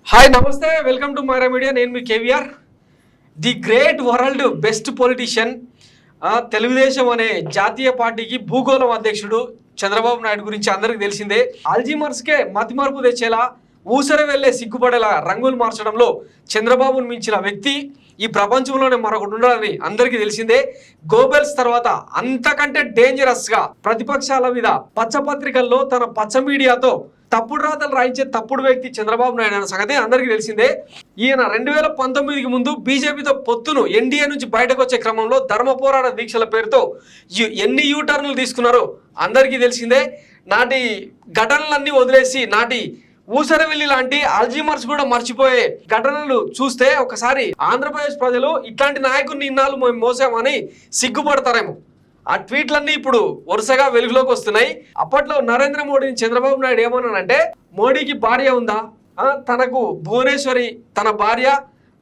Hi నమస్తే, welcome to Myra media. నేను మీ KVR. The great world best politician, Telugu Desam అనే జాతీయ పార్టీకి భూగోళం అధ్యక్షుడు చంద్రబాబు నాయుడు గురించి అందరికీ తెలిసిందే. అల్జీమర్స్కే మతిమరుపు తెచ్చేలా, ఊసర వెళ్లే సిగ్గుపడేలా రంగులు మార్చడంలో చంద్రబాబును మించిన వ్యక్తి ఈ ప్రపంచంలోనే మరొకటి ఉండాలని అందరికీ తెలిసిందే. గోబెల్స్ తర్వాత అంతకంటే డేంజరస్ గా ప్రతిపక్షాల మీద పచ్చపత్రికల్లో తన పచ్చ మీడియాతో తప్పుడు రాతలు రాయించే తప్పుడు వ్యక్తి చంద్రబాబు నాయుడు అనే సంగతి అందరికీ తెలిసిందే. ఈయన 2019కి ముందు బీజేపీతో పొత్తును ఎన్డీఏ నుంచి బయటకు వచ్చే క్రమంలో ధర్మ పోరాట దీక్షల పేరుతో ఎన్ని యూటర్న్లు తీసుకున్నారో అందరికీ తెలిసిందే. నాటి ఘటనలన్నీ వదిలేసి నాటి ఊసరవెల్లి లాంటి అల్జీమర్స్ కూడా మర్చిపోయే ఘటనలు చూస్తే ఒకసారి ఆంధ్రప్రదేశ్ ప్రజలు ఇట్లాంటి నాయకుడిని ఇన్నాళ్ళు మేము మోసామని సిగ్గుపడతారేమో. ఆ ట్వీట్లన్నీ ఇప్పుడు వరుసగా వెలుగులోకి వస్తున్నాయి. అప్పట్లో నరేంద్ర మోడీని చంద్రబాబు నాయుడు ఏమన్నానంటే, మోడీకి భార్య ఉందా, తనకు భువనేశ్వరి తన భార్య,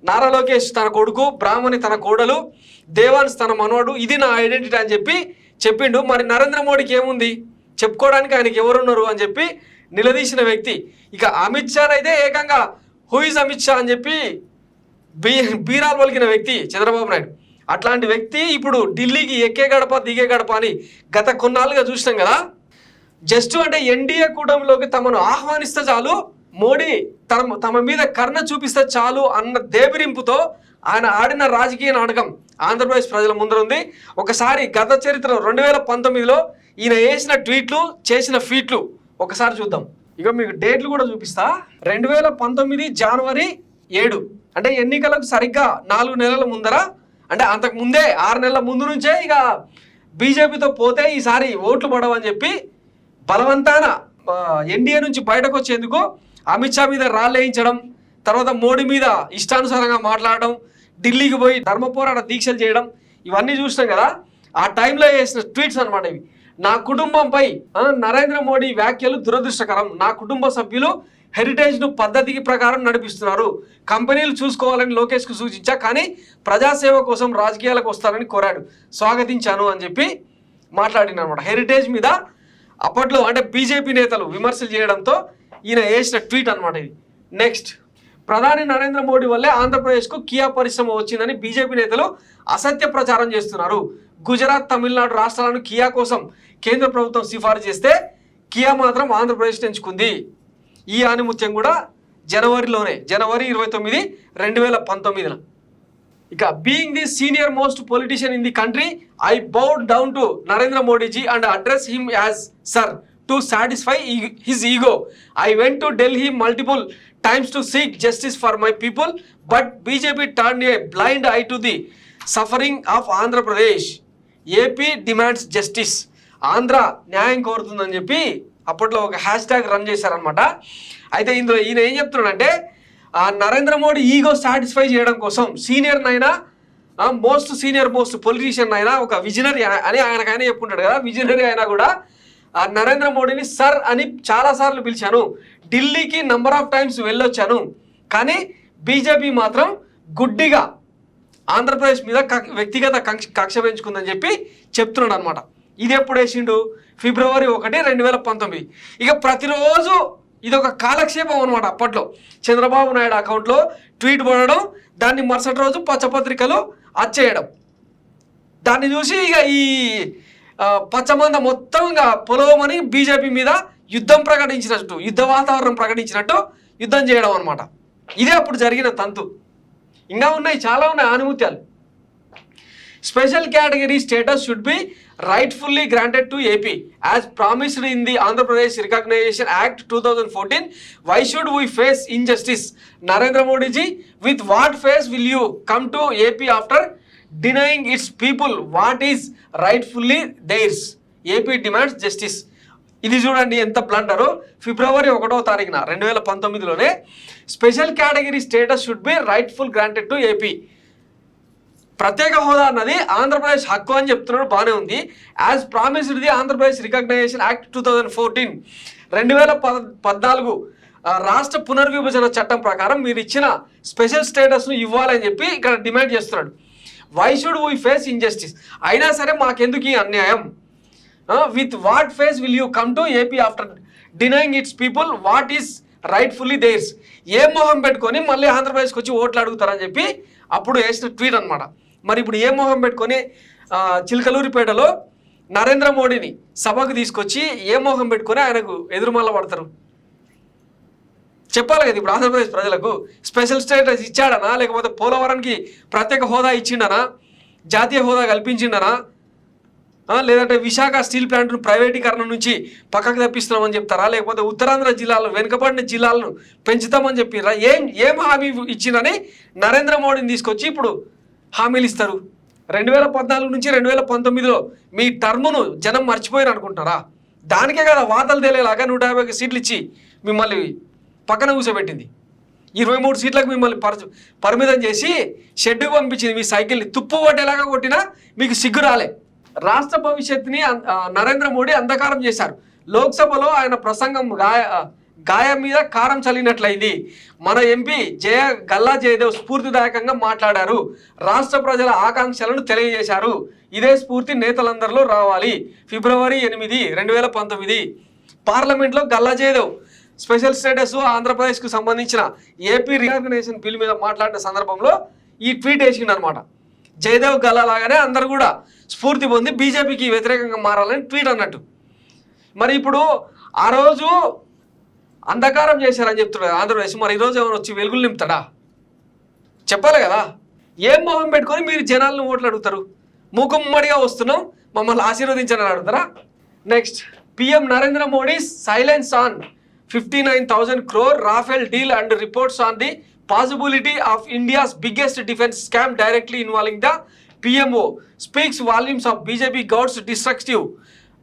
నారా లోకేష్ తన కొడుకు, బ్రాహ్మణి తన కోడలు, దేవాన్స్ తన మనవడు, ఇది నా ఐడెంటిటీ అని చెప్పిండు. మరి నరేంద్ర మోడీకి ఏముంది చెప్పుకోవడానికి, ఆయనకి ఎవరున్నారు అని చెప్పి నిలదీసిన వ్యక్తి. ఇక అమిత్ షా అయితే ఏకంగా హూ ఇస్ అమిత్ షా అని చెప్పి బీరాలు పలికిన వ్యక్తి చంద్రబాబు నాయుడు. అట్లాంటి వ్యక్తి ఇప్పుడు ఢిల్లీకి ఎక్కే గడప దిగే గడప అని గత కొన్నాళ్ళుగా చూసినాం కదా. జస్ట్ అంటే ఎన్డీఏ కూటమిలోకి తమను ఆహ్వానిస్తే చాలు, మోడీ తమ మీద కర్ణ చూపిస్తే చాలు అన్న దేబిరింపుతో ఆయన ఆడిన రాజకీయ నాటకం ఆంధ్రప్రదేశ్ ప్రజల ముందర ఉంది. ఒకసారి గత చరిత్ర 2019లో ఈయన వేసిన ట్వీట్లు, చేసిన ఫీట్లు ఒకసారి చూద్దాం. ఇక మీకు డేట్లు కూడా చూపిస్తా. 2019 జనవరి 7, అంటే ఎన్నికలకు సరిగ్గా 4 నెలల ముందర, అంటే అంతకు ముందే 6 నెలల ముందు నుంచే ఇక బీజేపీతో పోతే ఈసారి ఓట్లు పడవని చెప్పి బలవంతాన ఎన్డీఏ నుంచి బయటకు వచ్చేందుకు అమిత్ షా మీద రాళ్ళేయించడం, తర్వాత మోడీ మీద ఇష్టానుసారంగా మాట్లాడడం, ఢిల్లీకి పోయి ధర్మ పోరాట దీక్షలు చేయడం, ఇవన్నీ చూసినాం కదా. ఆ టైంలో చేసిన ట్వీట్స్ అనమాట ఇవి. నా కుటుంబంపై నరేంద్ర మోడీ వ్యాఖ్యలు దురదృష్టకరం. నా కుటుంబ సభ్యులు హెరిటేజ్ను పద్ధతికి ప్రకారం నడిపిస్తున్నారు. కంపెనీలు చూసుకోవాలని లోకేష్కు సూచించా, కానీ ప్రజాసేవ కోసం రాజకీయాలకు వస్తారని కోరాడు. స్వాగతించాను అని చెప్పి మాట్లాడిన అనమాట. హెరిటేజ్ మీద అప్పట్లో అంటే బీజేపీ నేతలు విమర్శలు చేయడంతో ఈయన వేసిన ట్వీట్ అనమాట ఇది. నెక్స్ట్, ప్రధాని నరేంద్ర మోడీ వల్లే ఆంధ్రప్రదేశ్కు కియా పరిశ్రమ వచ్చిందని బీజేపీ నేతలు అసత్య ప్రచారం చేస్తున్నారు. గుజరాత్, తమిళనాడు రాష్ట్రాలను కియా కోసం కేంద్ర ప్రభుత్వం సిఫారసు చేస్తే కియా మాత్రం ఆంధ్రప్రదేశ్ ఎంచుకుంది. ఈ ఆనిముత్యం కూడా జనవరి 29, 2019. ఇక being the senior most politician in the country, I bowed down to Narendra Modiji and address him as sir to satisfy his ego. I went to Delhi multiple times to seek justice for my people, but BJP turned a blind eye to the suffering of Andhra Pradesh. AP demands justice. Andhra న్యాయం కోరుతుందని చెప్పి అప్పట్లో ఒక hashtag run చేశారనమాట. అయితే ఇందులో ఈయన ఏం చెప్తున్నాడంటే, నరేంద్ర మోడీ ఈగో సాటిస్ఫై చేయడం కోసం సీనియర్నైనా, మోస్ట్ పొలిటీషియన్ అయినా, ఒక విజనరీ అని ఆయనకైనా చెప్పుకుంటాడు కదా, విజనరీ అయినా కూడా నరేంద్ర మోడీని సర్ అని చాలాసార్లు పిలిచాను, ఢిల్లీకి నెంబర్ ఆఫ్ టైమ్స్ వెళ్ళొచ్చాను, కానీ బీజేపీ మాత్రం గుడ్డిగా ఆంధ్రప్రదేశ్ మీద వ్యక్తిగత కక్ష పెంచుకుందని చెప్పి చెప్తున్నాడు అనమాట. ఇది ఎప్పుడు వేసిండు? ఫిబ్రవరి 1, 2019. ఇక ప్రతిరోజు ఇది ఒక కాలక్షేపం అనమాట. అప్పట్లో చంద్రబాబు నాయుడు అకౌంట్లో ట్వీట్ పడడం, దాన్ని మరుసటి రోజు పచ్చపత్రికలు అచ్చేయడం, దాన్ని చూసి ఇక ఈ పచ్చమంద మొత్తం ఇంకా పొలవమని బీజేపీ మీద యుద్ధం ప్రకటించినట్టు, యుద్ధ వాతావరణం ప్రకటించినట్టు యుద్ధం చేయడం అనమాట. ఇదే అప్పుడు జరిగిన తంతు. ఇంకా ఉన్నాయి, చాలా ఉన్నాయి ఆనుమత్యాలు. Special category status should be rightfully granted to AP as promised in the Andhra Pradesh Recognition Act 2014. Why should we face injustice? Narendra Modi ji, with what face will you come to AP after denying its people what is rightfully theirs? AP demands justice. ఇది చూడండి ఎంత బ్లండరో. ఫిబ్రవరి 1వ తారీఖున 2019లోనే special category status should be rightful granted to AP. ప్రత్యేక హోదా అన్నది ఆంధ్రప్రదేశ్ హక్కు అని చెప్తున్నాడు, బాగానే ఉంది. As promised the Andhra Pradesh recognisation act 2014, 2014 రాష్ట్ర పునర్విభజన చట్టం ప్రకారం మీరు ఇచ్చిన స్పెషల్ స్టేటస్ను ఇవ్వాలని చెప్పి ఇక్కడ డిమాండ్ చేస్తున్నాడు. Why should we face injustice? అయినా సరే మాకెందుకు ఈ అన్యాయం? With what face will you come to AP after denying its people what is rightfully theirs. ఏ మొహం పెట్టుకొని మళ్ళీ ఆంధ్రప్రదేశ్కి వచ్చి ఓట్లు అడుగుతారని చెప్పి అప్పుడు వేసిన ట్వీట్ అనమాట. మరి ఇప్పుడు ఏ మొహం పెట్టుకొని చిలకలూరిపేటలో నరేంద్ర మోడీని సభకు తీసుకొచ్చి ఏ మొహం పెట్టుకొని ఆయనకు ఎదురుమల్ల పడతారు? చెప్పాలి కదా ఇప్పుడు ఆంధ్రప్రదేశ్ ప్రజలకు. స్పెషల్ స్టేటస్ ఇచ్చాడనా, లేకపోతే పోలవరానికి ప్రత్యేక హోదా ఇచ్చిండనా, జాతీయ హోదా కల్పించిండనా, లేదంటే విశాఖ స్టీల్ ప్లాంట్ను ప్రైవేటీకరణ నుంచి పక్కకు తప్పిస్తున్నామని చెప్తారా, లేకపోతే ఉత్తరాంధ్ర జిల్లాలు వెనుకబడిన జిల్లాలను పెంచుతామని చెప్పిరా? ఏం హామీ ఇచ్చిందని నరేంద్ర మోడీని తీసుకొచ్చి ఇప్పుడు హామీలు ఇస్తారు? 2014 నుంచి 2019లో మీ టర్మును జనం మర్చిపోయారు అనుకుంటారా? దానికే కదా వాతలు తేలేలాగా 150 సీట్లు ఇచ్చి మిమ్మల్ని పక్కన కూర్చోబెట్టింది. 23 సీట్లకు మిమ్మల్ని పరిమితం చేసి షెడ్డుకు పంపించింది. మీ సైకిల్ని తుప్పు పట్టేలాగా కొట్టినా మీకు సిగ్గు రాలే. రాష్ట్ర భవిష్యత్తుని నరేంద్ర మోడీ అంధకారం చేశారు. లోక్సభలో ఆయన ప్రసంగం గాయం మీద కారం చల్లినట్లయింది. మన ఎంపీ గల్లా జయదేవ్ స్ఫూర్తిదాయకంగా మాట్లాడారు. రాష్ట్ర ప్రజల ఆకాంక్షలను తెలియజేశారు. ఇదే స్ఫూర్తి నేతలందరిలో రావాలి. ఫిబ్రవరి 8, 2019 పార్లమెంట్లో గల్లా జయదేవ్ స్పెషల్ స్టేటస్ ఆంధ్రప్రదేశ్కు సంబంధించిన ఏపీ రీఆర్గనైజేషన్ బిల్ మీద మాట్లాడిన సందర్భంలో ఈ ట్వీట్ వేసిండు అనమాట. జయదేవ్ గల్లా లాగానే అందరు కూడా స్ఫూర్తి పొంది బీజేపీకి వ్యతిరేకంగా మారాలని ట్వీట్ అన్నట్టు. మరి ఇప్పుడు ఆ రోజు అంధకారం చేశారని చెప్తున్నాడు ఆంధ్రప్రదేశ్. మరి ఈరోజు ఏమైనా వచ్చి వెలుగులు నింపుతాడా? చెప్పాలి కదా. ఏం మొహం పెట్టుకొని మీరు జనాలను ఓట్లు అడుగుతారు? మూకుమ్మడిగా వస్తున్నాం, మమ్మల్ని ఆశీర్వదించని అడుగుతారా? Next, PM Narendra Modi silence on 59,000 crore Rafale deal and reports on the possibility of India's biggest defence scam directly involving the PMO speaks volumes of BJP government's destructive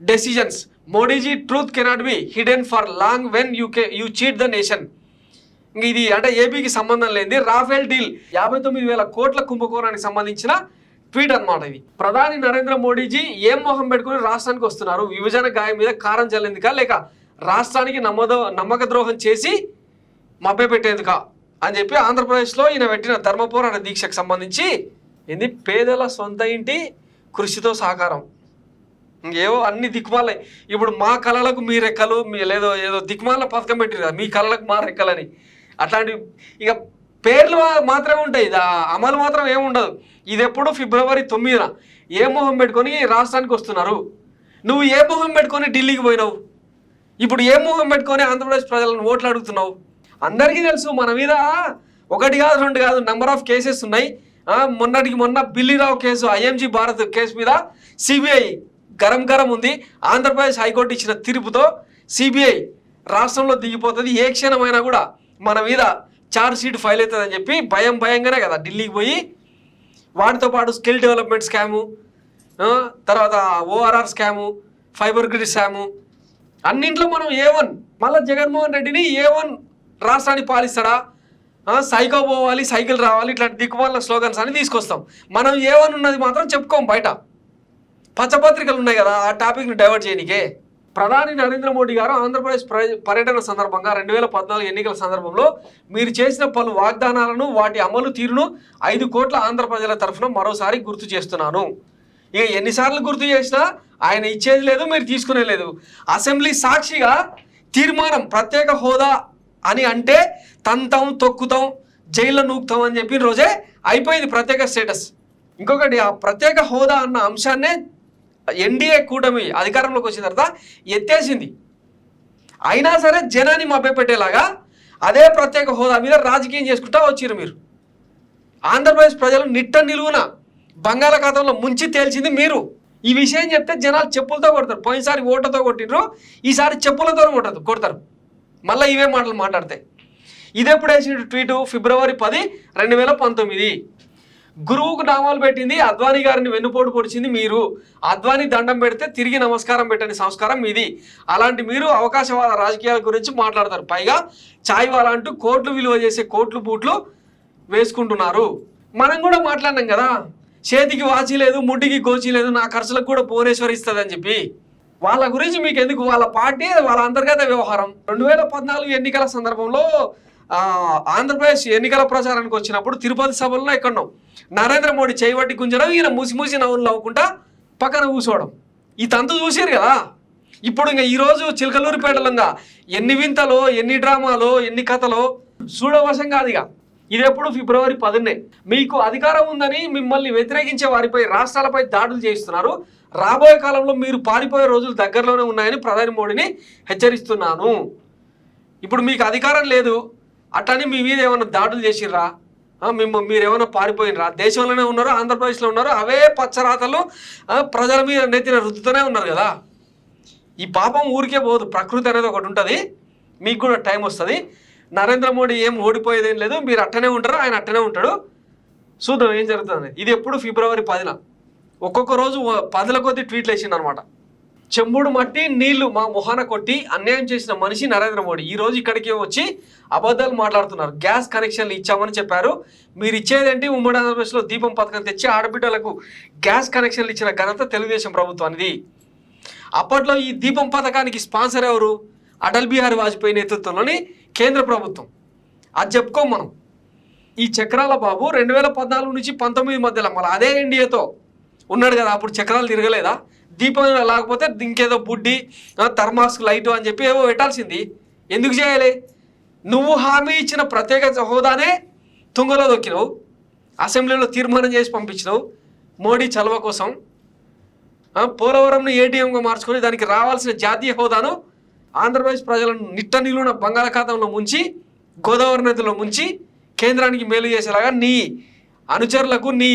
decisions. Modiji truth cannot be hidden for long when you cheat the nation. ఇది అంటే ఏపీకి సంబంధం లేనిది Rafale deal 59,000 కోట్ల కుంభకోణానికి సంబంధించిన tweet అనమాట ఇది. ప్రధాని నరేంద్ర మోడీజీ ఏం మొహం పెట్టుకుని రాష్ట్రానికి వస్తున్నారు? విభజన గాయం మీద కారం చల్లేందుకా, లేక రాష్ట్రానికి నమ్మక ద్రోహం చేసి మభ్యపెట్టేందుకా అని చెప్పి ఆంధ్రప్రదేశ్లో ఈయన పెట్టిన ధర్మ పోరాట దీక్షకు సంబంధించి ఏంది పేదల సొంత ఇంటి కృషితో సహకారం. ఏవో అన్ని దిక్మాలే. ఇప్పుడు మా కళలకు మీ రెక్కలు, ఏదో దిక్మాల పథకం పెట్టారు కదా, మీ కళలకు మా రెక్కలని. అట్లాంటి ఇక పేర్లు మాత్రమే ఉంటాయి, అమలు మాత్రం ఏముండదు. ఇది ఎప్పుడు ఫిబ్రవరి 9న ఏ మొహం పెట్టుకొని రాష్ట్రానికి వస్తున్నారు? నువ్వు ఏ మొహం పెట్టుకొని ఢిల్లీకి పోయినావు? ఇప్పుడు ఏ మొహం పెట్టుకొని ఆంధ్రప్రదేశ్ ప్రజలను ఓట్లు అడుగుతున్నావు? అందరికీ తెలుసు మన మీద 1 కాదు 2 కాదు నెంబర్ ఆఫ్ కేసెస్ ఉన్నాయి. మొన్నటికి మొన్న Billi Rao case, IMG Bharat case మీద CBI గరం ఉంది. ఆంధ్రప్రదేశ్ హైకోర్టు ఇచ్చిన తీర్పుతో CBI రాష్ట్రంలో దిగిపోతుంది. ఏ క్షణమైనా కూడా మన మీద ఛార్జ్ షీట్ ఫైల్ అవుతుందని చెప్పి భయంగానే కదా ఢిల్లీకి పోయి వాటితో పాటు స్కిల్ డెవలప్మెంట్ స్కాము, తర్వాత ORR scam, fibre grid scam, అన్నింట్లో మనం A1 మళ్ళీ జగన్మోహన్ రెడ్డిని A1 రాష్ట్రాన్ని పాలిస్తాడా, సైకో పోవాలి సైకిల్ రావాలి, ఇట్లాంటి దిక్కుమాల స్లోగన్స్ అని తీసుకొస్తాం. మనం A1 ఉన్నది మాత్రం చెప్పుకోం. బయట పచ్చపత్రికలు ఉన్నాయి కదా ఆ టాపిక్ని డైవర్ట్ చేయనికే. ప్రధాని నరేంద్ర మోడీ గారు ఆంధ్రప్రదేశ్ పర్యటన సందర్భంగా 2014 ఎన్నికల సందర్భంలో మీరు చేసిన పలు వాగ్దానాలను, వాటి అమలు తీరును 5 కోట్ల ఆంధ్ర ప్రజల తరఫున మరోసారి గుర్తు చేస్తున్నాను. ఇక ఎన్నిసార్లు గుర్తు చేసినా ఆయన ఇచ్చేది లేదు, మీరు తీసుకునే లేదు. అసెంబ్లీ సాక్షిగా తీర్మానం ప్రత్యేక హోదా అని అంటే తంతాం, తొక్కుతాం, జైల్లో నూకుతాం అని చెప్పిన రోజే అయిపోయింది ప్రత్యేక స్టేటస్. ఇంకొకటి, ఆ ప్రత్యేక హోదా అన్న అంశాన్నే NDA కూటమి అధికారంలోకి వచ్చిన తర్వాత ఎత్తేసింది. అయినా సరే జనాన్ని మభ్యపెట్టేలాగా అదే ప్రత్యేక హోదా మీద రాజకీయం చేసుకుంటా వచ్చారు మీరు. ఆంధ్రప్రదేశ్ ప్రజలు నిట్ట నిలువున బంగాళాఖాతంలో ముంచి తేల్చింది మీరు. ఈ విషయం చెప్తే జనాలు చెప్పులతో కొడతారు. పోయినసారి ఓటతో కొట్టినరు, ఈసారి చెప్పులతో కొడతారు. మళ్ళీ ఇవే మాటలు మాట్లాడతాయి. ఇదెప్పుడు వేసిన ట్వీటు? ఫిబ్రవరి 10, 2019. గురువుకు నామాలు పెట్టింది అద్వానీ గారిని వెన్నుపోటు పొడిచింది మీరు. అద్వానీ దండం పెడితే తిరిగి నమస్కారం పెట్టని సంస్కారం మీది. అలాంటి మీరు అవకాశవాద రాజకీయాల గురించి మాట్లాడతారు. పైగా చాయ్ వాలా అంటూ కోట్లు విలువ చేసే కోట్లు బూట్లు వేసుకుంటున్నారు. మనం కూడా మాట్లాడినాం కదా, చేతికి వాచి లేదు, ముడ్డికి గోచి లేదు, నా ఖర్చులకు కూడా భువనేశ్వర్ ఇస్తుంది అని చెప్పి. వాళ్ళ గురించి మీకు ఎందుకు? వాళ్ళ పార్టీ, వాళ్ళ అంతర్గత వ్యవహారం. 2014 ఎన్నికల సందర్భంలో ఆంధ్రప్రదేశ్ ఎన్నికల ప్రచారానికి వచ్చినప్పుడు తిరుపతి సభల్లో ఎక్కడో నరేంద్ర మోడీ చేయబట్టి గుంజడం, ఈయన మూసి నవ్వులు నవ్వుకుంటా పక్కన కూర్చోవడం, ఈ తంతు చూసారు కదా. ఇప్పుడు ఇంకా ఈరోజు చిలకలూరిపేటలంగా ఎన్ని వింతలో ఎన్ని డ్రామాలో ఎన్ని కథలో చూడవశం కాదు. ఇక ఇది ఎప్పుడు ఫిబ్రవరి 10నే. మీకు అధికారం ఉందని మిమ్మల్ని వ్యతిరేకించే వారిపై రాష్ట్రాలపై దాడులు చేయిస్తున్నారు. రాబోయే కాలంలో మీరు పారిపోయే రోజులు దగ్గరలోనే ఉన్నాయని ప్రధాని మోడీని హెచ్చరిస్తున్నాను. ఇప్పుడు మీకు అధికారం లేదు అట్టని మీ మీద ఏమైనా దాడులు చేసిర్రా, మీరు ఏమైనా పారిపోయినరా? దేశంలోనే ఉన్నారు, ఆంధ్రప్రదేశ్లో ఉన్నారు, అవే పచ్చరాతలు ప్రజల మీద నెత్తిన రుద్దుతూనే ఉన్నారు కదా. ఈ పాపం ఊరికే పోదు, ప్రకృతి అనేది ఒకటి ఉంటుంది, మీకు కూడా టైం వస్తుంది. నరేంద్ర మోడీ ఏం ఓడిపోయేదేం లేదు, మీరు అట్టనే ఉంటారు, ఆయన అట్టనే ఉంటాడు. చూద్దాం ఏం జరుగుతుంది. ఇది ఎప్పుడు ఫిబ్రవరి 10న. ఒక్కొక్క రోజు 10ల కొద్ది ట్వీట్లు వేసిండు అనమాట. చెంబుడు మట్టి నీళ్లు మా మొహాన కొట్టి అన్యాయం చేసిన మనిషి నరేంద్ర మోడీ ఈరోజు ఇక్కడికి వచ్చి అబద్ధాలు మాట్లాడుతున్నారు. గ్యాస్ కనెక్షన్లు ఇచ్చామని చెప్పారు. మీరు ఇచ్చేదేంటి? ఉమ్మడి ఆంధ్రప్రదేశ్లో దీపం పథకం తెచ్చి ఆడబిడ్డలకు గ్యాస్ కనెక్షన్లు ఇచ్చిన ఘనత తెలుగుదేశం ప్రభుత్వానిది. అప్పట్లో ఈ దీపం పథకానికి స్పాన్సర్ ఎవరు? అటల్ బిహారీ వాజ్పేయి నేతృత్వంలోని కేంద్ర ప్రభుత్వం. అది చెప్పుకోం మనం. ఈ చక్రాల బాబు 2014 నుంచి 19 మధ్యలో మళ్ళీ అదే ఎన్డీఏతో ఉన్నాడు కదా. అప్పుడు చక్రాలు తిరగలేదా? దీపం లేకపోతే ఇంకేదో బుడ్డి థర్మాస్క్ లైటు అని చెప్పి ఏవో పెట్టాల్సింది. ఎందుకు చేయాలి? నువ్వు హామీ ఇచ్చిన ప్రత్యేక హోదానే తుంగలో దొక్కినావు, అసెంబ్లీలో తీర్మానం చేసి పంపించినావు మోడీ చలవ కోసం. పోలవరంను ఏటీఎంగా మార్చుకొని దానికి రావాల్సిన జాతీయ హోదాను ఆంధ్రప్రదేశ్ ప్రజలను నిట్ట నిలువున బంగాళాఖాతంలో ముంచి, గోదావరి నదిలో ముంచి కేంద్రానికి మేలు చేసేలాగా నీ అనుచరులకు, నీ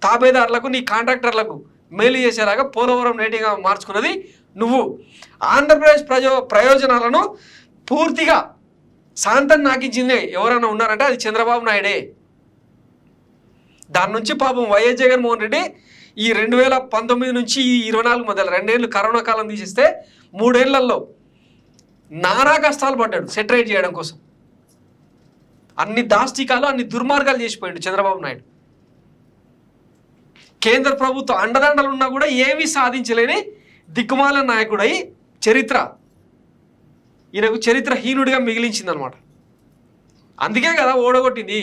తాబేదారులకు, నీ కాంట్రాక్టర్లకు మేలు చేసేలాగా పోలవరం నేటిగా మార్చుకున్నది నువ్వు. ఆంధ్రప్రదేశ్ ప్రయోజనాలను పూర్తిగా శాంతం నాకించింది ఎవరైనా ఉన్నారంటే అది చంద్రబాబు నాయుడే. దాని నుంచి పాపం వైఎస్ జగన్మోహన్ రెడ్డి ఈ 2019 నుంచి ఈ 24 మధ్యలో 2 ఏళ్ళు కరోనా కాలం తీసేస్తే 3 ఏళ్లలో నానా కష్టాలు పడ్డాడు సెటరేట్ చేయడం కోసం. అన్ని దాష్టికాలు, అన్ని దుర్మార్గాలు చేసిపోయాడు చంద్రబాబు నాయుడు. కేంద్ర ప్రభుత్వం అండదండలు ఉన్నా కూడా ఏమీ సాధించలేని దిక్కుమాల నాయకుడై చరిత్ర ఈయనకు చరిత్రహీనుడిగా మిగిలించిందనమాట. అందుకే కదా ఓడగొట్టింది.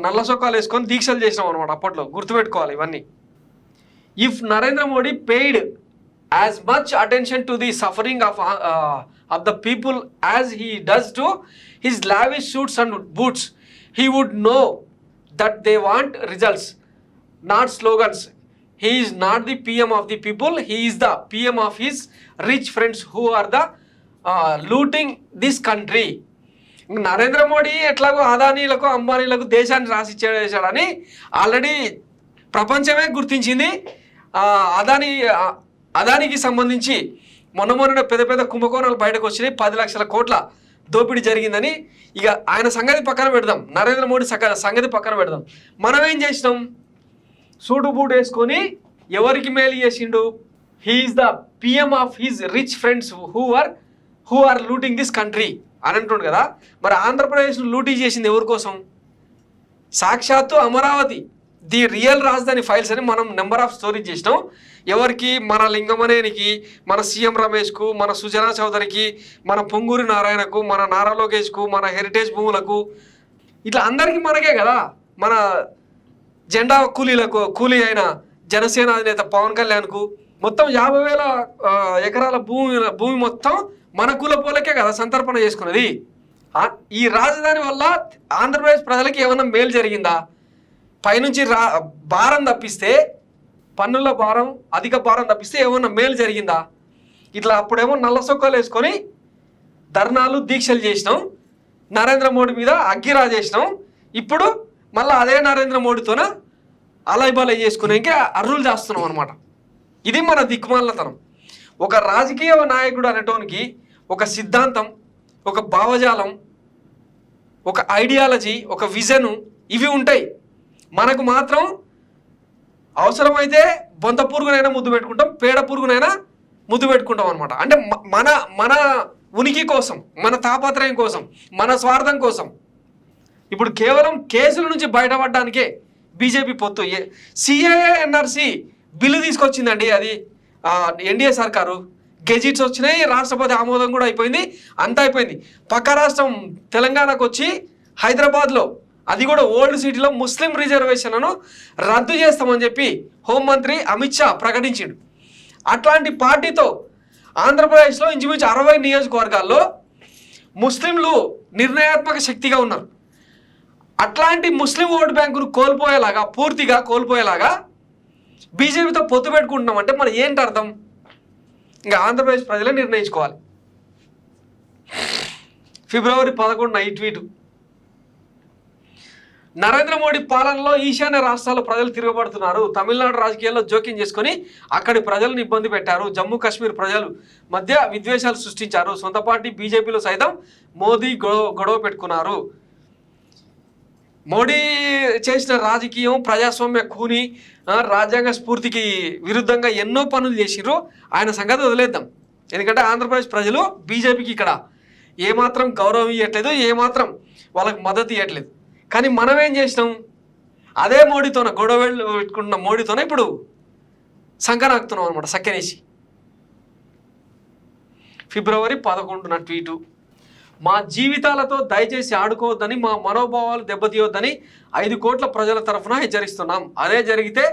నల్ల చొక్కాలు వేసుకొని దీక్షలు చేసినాం అనమాట అప్పట్లో. గుర్తుపెట్టుకోవాలి ఇవన్నీ. If Narendra Modi paid as much attention to the suffering of the people as he does to his lavish shoots and boots, he would know that they want results, not slogans. He is not the PM of the people, he is the PM of his rich friends who are the looting this country. Narendra Modi ఎట్లాగో అదానీలకు, అంబానీలకు దేశాన్ని రాసిచ్చేసాడని already ప్రపంచమే గుర్తించింది. అదానికి సంబంధించి మొన్న పెద్ద పెద్ద కుంభకోణాలు బయటకు వచ్చినాయి. 10 లక్షల కోట్ల దోపిడీ జరిగిందని. ఇక ఆయన సంగతి పక్కన పెడదాం, నరేంద్ర మోడీ సంగతి పక్కన పెడదాం. మనం ఏం చేసినాం? సూటు బూట్ వేసుకొని ఎవరికి మేలు చేసిండు? He's the PM of his rich friends who are looting this country అని అంటుండు కదా. మరి ఆంధ్రప్రదేశ్ను లూటీ చేసింది ఎవరి కోసం? సాక్షాత్తు అమరావతి, ది రియల్ రాజధాని ఫైల్స్ అని మనం నెంబర్ ఆఫ్ స్టోరీస్ చేసినాం. ఎవరికి? మన లింగమనేనికి, మన సీఎం రమేష్కు, మన సుజనా చౌదరికి, మన పొంగూరి నారాయణకు, మన నారా లోకేష్కు, మన హెరిటేజ్ భూములకు, ఇట్లా అందరికీ మనకే కదా. మన జెండా కూలీ అయిన జనసేన అధినేత పవన్ కళ్యాణ్కు మొత్తం 50,000 ఎకరాల భూమి మొత్తం మన కుల పోలకే కదా సంతర్పణ చేసుకున్నది. ఈ రాజధాని వల్ల ఆంధ్రప్రదేశ్ ప్రజలకి ఏమన్నా మేలు జరిగిందా? పైనుంచి భారం తప్పిస్తే, పన్నుల భారం, అధిక భారం తప్పిస్తే ఏమన్నా మేలు జరిగిందా? ఇట్లా అప్పుడేమో నల్ల సొక్కాలు వేసుకొని ధర్నాలు, దీక్షలు చేసినాం, నరేంద్ర మోడీ మీద అగ్గిరా చేసినాం. ఇప్పుడు మళ్ళీ అదే నరేంద్ర మోడీతోన అలైబలై చేసుకునే ఇంకా అర్రులు చేస్తున్నాం అనమాట. ఇది మన దిక్కుమాలతనం. ఒక రాజకీయ నాయకుడు అనేటోనికి ఒక సిద్ధాంతం, ఒక భావజాలం, ఒక ఐడియాలజీ, ఒక విజను ఇవి ఉంటాయి. మనకు మాత్రం అవసరమైతే బొంత పురుగునైనా ముద్దు పెట్టుకుంటాం, పేడ పురుగునైనా ముద్దు పెట్టుకుంటాం అనమాట. అంటే మన ఉనికి కోసం, మన తాపత్రయం కోసం, మన స్వార్థం కోసం. ఇప్పుడు కేవలం కేసుల నుంచి బయటపడడానికే బీజేపీ పొత్తు. సిఏఏ ఎన్ఆర్సీ బిల్లు తీసుకొచ్చిందండి, అది ఎన్డీఏ సర్కారు. గెజిట్స్ వచ్చినాయి, రాష్ట్రపతి ఆమోదం కూడా అయిపోయింది, అంతా అయిపోయింది. పక్క రాష్ట్రం తెలంగాణకు వచ్చి హైదరాబాద్లో, అది కూడా ఓల్డ్ సిటీలో ముస్లిం రిజర్వేషన్లను రద్దు చేస్తామని చెప్పి హోంమంత్రి అమిత్ షా ప్రకటించాడు. అట్లాంటి పార్టీతో ఆంధ్రప్రదేశ్లో ఇంచుమించు 60 నియోజకవర్గాల్లో ముస్లింలు నిర్ణయాత్మక శక్తిగా ఉన్నారు. అట్లాంటి ముస్లిం ఓటు బ్యాంకును కోల్పోయేలాగా, పూర్తిగా కోల్పోయేలాగా బీజేపీతో పొత్తు పెట్టుకుంటున్నామంటే మరి ఏంటి అర్థం? ఇంకా ఆంధ్రప్రదేశ్ ప్రజలే నిర్ణయించుకోవాలి. ఫిబ్రవరి 11 ఈ ట్వీటు. నరేంద్ర మోడీ పాలనలో ఈశాన్య రాష్ట్రాల్లో ప్రజలు తిరగబడుతున్నారు. తమిళనాడు రాజకీయాల్లో జోక్యం చేసుకొని అక్కడి ప్రజలను ఇబ్బంది పెట్టారు. జమ్మూ కాశ్మీర్ ప్రజలు మధ్య విద్వేషాలు సృష్టించారు. సొంత పార్టీ బీజేపీలో సైతం మోదీ గొడవ పెట్టుకున్నారు. మోడీ చేసిన రాజకీయం ప్రజాస్వామ్య కూని, రాజ్యాంగ స్ఫూర్తికి విరుద్ధంగా ఎన్నో పనులు చేసిర్రు. ఆయన సంగతి వదిలేద్దాం. ఎందుకంటే ఆంధ్రప్రదేశ్ ప్రజలు బీజేపీకి ఇక్కడ ఏమాత్రం గౌరవం ఇవ్వట్లేదు, ఏమాత్రం వాళ్ళకి మద్దతు ఇవ్వట్లేదు. కానీ మనం ఏం చేసినాం? అదే మోడీతోన గొడవ పెట్టుకుంటున్న మోడీతోనే ఇప్పుడు సంకనాకుతున్నాం అనమాట సక్కెనేసి. ఫిబ్రవరి 11 ట్వీటు. మా జీవితాలతో దయచేసి ఆడుకోవద్దని, మా మనోభావాలు దెబ్బతీయొద్దని 5 కోట్ల ప్రజల తరఫున హెచ్చరిస్తున్నాం. అదే జరిగితే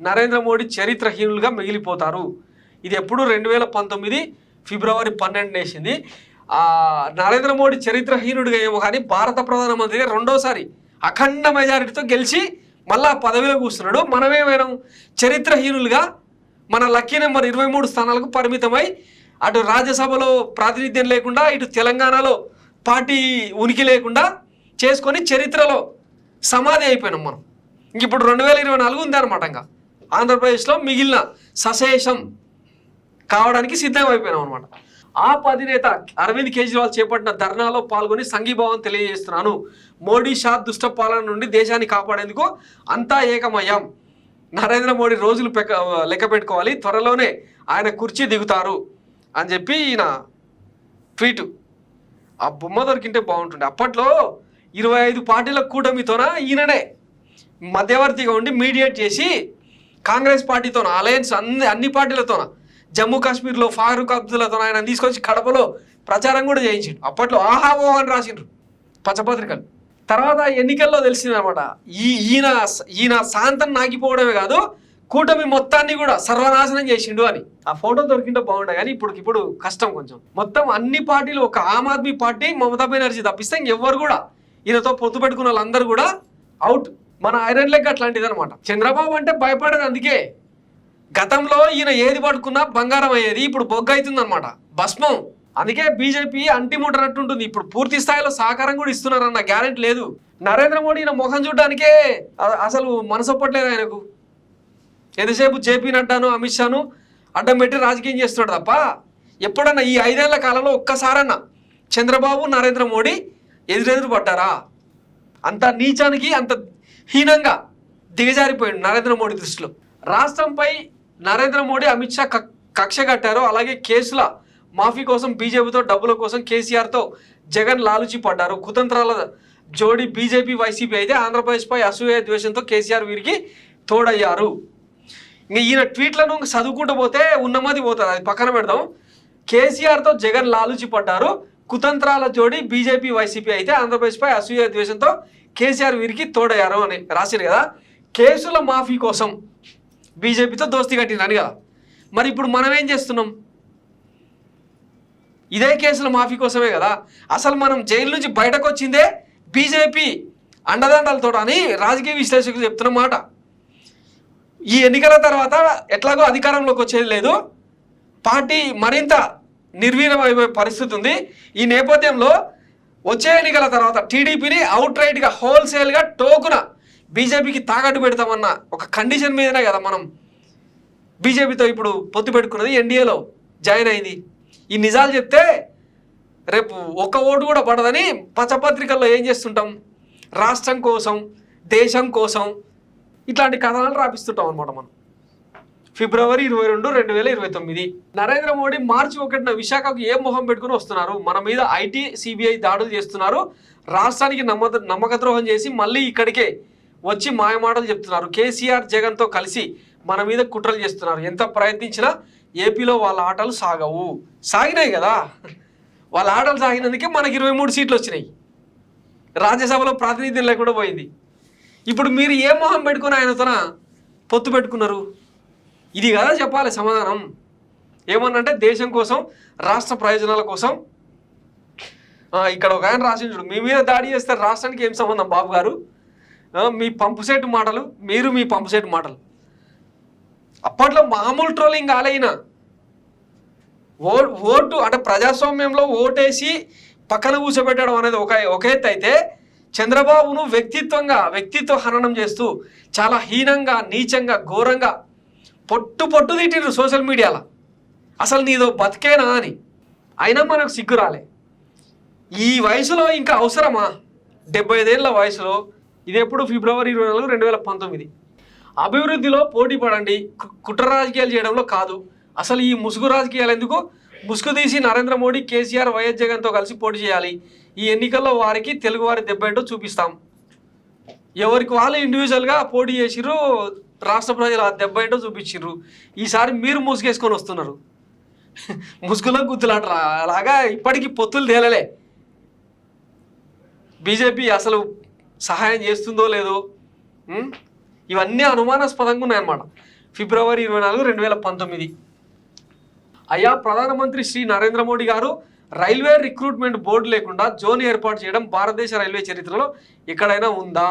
నరేంద్ర మోడీ చరిత్రహీనులుగా మిగిలిపోతారు. ఇది ఎప్పుడు 2019 ఫిబ్రవరి 12 వేసింది. నరేంద్ర మోడీ చరిత్రహీనుడిగా ఏమో కానీ భారత ప్రధానమంత్రిగా రెండోసారి అఖండ మెజారిటీతో గెలిచి మళ్ళా పదవిలో కూర్చున్నాడు. మనమేమైనా చరిత్రహీనులుగా మన లక్కీ నెంబర్ 23 స్థానాలకు పరిమితమై అటు రాజ్యసభలో ప్రాతినిధ్యం లేకుండా, ఇటు తెలంగాణలో పార్టీ ఉనికి లేకుండా చేసుకొని చరిత్రలో సమాధి అయిపోయినాం మనం. ఇంక ఇప్పుడు 2024 ఉంది అనమాట. ఇంకా ఆంధ్రప్రదేశ్లో మిగిలిన సశేషం కావడానికి సిద్ధం అయిపోయినాం అనమాట. ఆప్ అధినేత అరవింద్ కేజ్రీవాల్ చేపట్టిన ధర్నాలో పాల్గొని సంఘీభావం తెలియజేస్తున్నాను. మోడీ షా దుష్ట పాలన నుండి దేశాన్ని కాపాడేందుకు అంతా ఏకమయ్యాం. నరేంద్ర మోడీ రోజులు లెక్క పెట్టుకోవాలి, త్వరలోనే ఆయన కుర్చీ దిగుతారు అని చెప్పి ఈయన ట్వీటు. ఆ బొమ్మ దొరికింటే బాగుంటుండే. అప్పట్లో 25 పార్టీల కూటమితోన ఈయననే మధ్యవర్తిగా ఉండి మీడియేట్ చేసి కాంగ్రెస్ పార్టీతోన అలయన్స్ అన్ని పార్టీలతోన జమ్మూ కాశ్మీర్లో ఫారూక్ అబ్దుల్లాతో ఆయన తీసుకొచ్చి కడపలో ప్రచారం కూడా చేయించిండు. అప్పట్లో ఆహావో అని రాసిండ్రు పచ్చపత్రికలు. తర్వాత ఎన్నికల్లో తెలిసిందనమాట ఈయన శాంతం నాగిపోవడమే కాదు, కూటమి మొత్తాన్ని కూడా సర్వనాశనం చేసిండు అని. ఆ ఫోటో దొరికింటే బాగుండే కానీ ఇప్పుడు కష్టం కొంచెం. మొత్తం అన్ని పార్టీలు, ఒక ఆమ్ ఆద్మీ పార్టీ మమతా బెనర్జీ తప్పిస్తే ఇంకెవ్వరు కూడా, ఈయనతో పొత్తు పెట్టుకున్న వాళ్ళందరూ కూడా అవుట్. మన ఐరన్ లెగ్ అట్లాంటిది అనమాట. చంద్రబాబు అంటే భయపడేది అందుకే. గతంలో ఈయన ఏది పట్టుకున్నా బంగారం అయ్యేది, ఇప్పుడు బొగ్గ అవుతుంది అనమాట, భస్మం. అందుకే బీజేపీ అంటిముట్టనట్టుంటుంది. ఇప్పుడు పూర్తి స్థాయిలో సహకారం కూడా ఇస్తున్నారన్న గ్యారెంటీ లేదు. నరేంద్ర మోడీ ఈయన ముఖం చూడడానికే అసలు మనసొప్పట్లేదు ఆయనకు. ఎంతసేపు జేపీ నడ్డాను, అమిత్ షాను అడ్డం పెట్టి రాజకీయం చేస్తున్నాడు తప్ప ఎప్పుడన్నా ఈ 5 ఏళ్ల కాలంలో ఒక్కసారన్నా చంద్రబాబు నరేంద్ర మోడీ ఎదురెదురు పడ్డారా? అంత నీచానికి, అంత హీనంగా దిగజారిపోయాడు నరేంద్ర మోడీ దృష్టిలో. రాష్ట్రంపై నరేంద్ర మోడీ, అమిత్ షా కక్ష కట్టారు. అలాగే కేసుల మాఫీ కోసం, బీజేపీతో డబ్బుల కోసం కేసీఆర్తో జగన్ లాలుచి పడ్డారు. కుతంత్రాల జోడి బీజేపీ వైసీపీ అయితే ఆంధ్రప్రదేశ్పై అసూయ ద్వేషంతో కేసీఆర్ వీరికి తోడయ్యారు. ఇంకా ఈయన ట్వీట్లను చదువుకుంటూ పోతే ఉన్నమది పోతుంది, అది పక్కన పెడదాం. కేసీఆర్తో జగన్ లాలుచి పడ్డారు. కుతంత్రాల జోడి బీజేపీ వైసీపీ అయితే ఆంధ్రప్రదేశ్పై అసూయ ద్వేషంతో కేసీఆర్ వీరికి తోడయ్యారు అని రాశారు కదా. కేసుల మాఫీ కోసం బీజేపీతో దోస్తీ కట్టినని కదా. మరి ఇప్పుడు మనం ఏం చేస్తున్నాం? ఇదే కేసుల మాఫీ కోసమే కదా. అసలు మనం జైలు నుంచి బయటకు వచ్చిందే బీజేపీ అండదండలతో అని రాజకీయ విశ్లేషకులు చెప్తున్న మాట. ఈ ఎన్నికల తర్వాత ఎట్లాగో అధికారంలోకి వచ్చేది లేదు, పార్టీ మరింత నిర్వీర్యమయ్యే పరిస్థితి ఉంది. ఈ నేపథ్యంలో వచ్చే ఎన్నికల తర్వాత టీడీపీని అవుట్ రైట్గా, హోల్సేల్గా, టోకున బీజేపీకి తాకట్టు పెడతామన్న ఒక కండిషన్ మీదనే కదా మనం బీజేపీతో ఇప్పుడు పొత్తు పెట్టుకున్నది, ఎన్డీఏలో జాయిన్ అయింది. ఈ నిజాలు చెప్తే రేపు ఒక్క ఓటు కూడా పడదని పచ్చపత్రికల్లో ఏం చేస్తుంటాం? రాష్ట్రం కోసం, దేశం కోసం ఇట్లాంటి కథనాలు రాపిస్తుంటాం అనమాట మనం. ఫిబ్రవరి 22, 2029. నరేంద్ర మోడీ మార్చి 1న విశాఖకు ఏం మొహం పెట్టుకుని వస్తున్నారు? మన మీద ఐటీ, సిబిఐ దాడులు చేస్తున్నారు. రాష్ట్రానికి నమ్మకద్రోహం చేసి మళ్ళీ ఇక్కడికే వచ్చి మాయమాటలు చెప్తున్నారు. కేసీఆర్ జగన్తో కలిసి మన మీద కుట్రలు చేస్తున్నారు. ఎంత ప్రయత్నించినా ఏపీలో వాళ్ళ ఆటలు సాగవు. సాగినాయి కదా, వాళ్ళ ఆటలు సాగినందుకే మనకి 23 సీట్లు వచ్చినాయి. రాజ్యసభలో ప్రాతినిధ్యం లేకుండా పోయింది. ఇప్పుడు మీరు ఏ మొహం పెట్టుకుని ఆయనతోన పొత్తు పెట్టుకున్నారు? ఇది కదా చెప్పాలి సమాధానం. ఏమన్నంటే దేశం కోసం, రాష్ట్ర ప్రయోజనాల కోసం. ఇక్కడ ఒక ఆయన రాసి చూడు, మీ మీద దాడి చేస్తే రాష్ట్రానికి ఏం సంబంధం బాబు గారు? మీ పంపు సెట్ మాటలు, మీరు మీ పంపు సెట్ మాటలు. అప్పట్లో మామూలు ట్రోలింగ్ కాలేనా? ఓటు అంటే ప్రజాస్వామ్యంలో ఓటేసి పక్కన కూర్చోబెట్టడం అనేది ఒక ఎత్తు అయితే, చంద్రబాబును వ్యక్తిత్వ హననం చేస్తూ చాలా హీనంగా, నీచంగా, ఘోరంగా పొట్టు తిట్టిర్రు సోషల్ మీడియాలో. అసలు నీదో బతికేనా అని. అయినా మనకు సిగ్గు రాలే. ఈ వయసులో ఇంకా అవసరమా? 75 ఏళ్ళ వయసులో. ఇది ఎప్పుడు? ఫిబ్రవరి 24, 2019. అభివృద్ధిలో పోటీ పడండి, కుట్ర రాజకీయాలు చేయడంలో కాదు. అసలు ఈ ముసుగు రాజకీయాలు ఎందుకు? ముసుగు తీసి నరేంద్ర మోడీ, కేసీఆర్, వైఎస్ జగన్తో కలిసి పోటీ చేయాలి. ఈ ఎన్నికల్లో వారికి తెలుగువారి దెబ్బ ఏంటో చూపిస్తాం. ఎవరికి వాళ్ళు ఇండివిజువల్గా పోటీ చేసిర్రు, రాష్ట్ర ప్రజలు ఆ దెబ్బ ఏంటో చూపించిర్రు. ఈసారి మీరు ముసుగేసుకొని వస్తున్నారు. ముసుగులో గుద్దులాట లాగా ఇప్పటికీ పొత్తులు తేలలే. బీజేపీ అసలు సహాయం చేస్తుందో లేదో ఇవన్నీ అనుమానాస్పదంగా ఉన్నాయన్నమాట. ఫిబ్రవరి 24, 2019. అయ్యా ప్రధానమంత్రి శ్రీ నరేంద్ర మోడీ గారు రైల్వే రిక్రూట్మెంట్ బోర్డు లేకుండా జోన్ ఏర్పాటు చేయడం భారతదేశ రైల్వే చరిత్రలో ఎక్కడైనా ఉందా?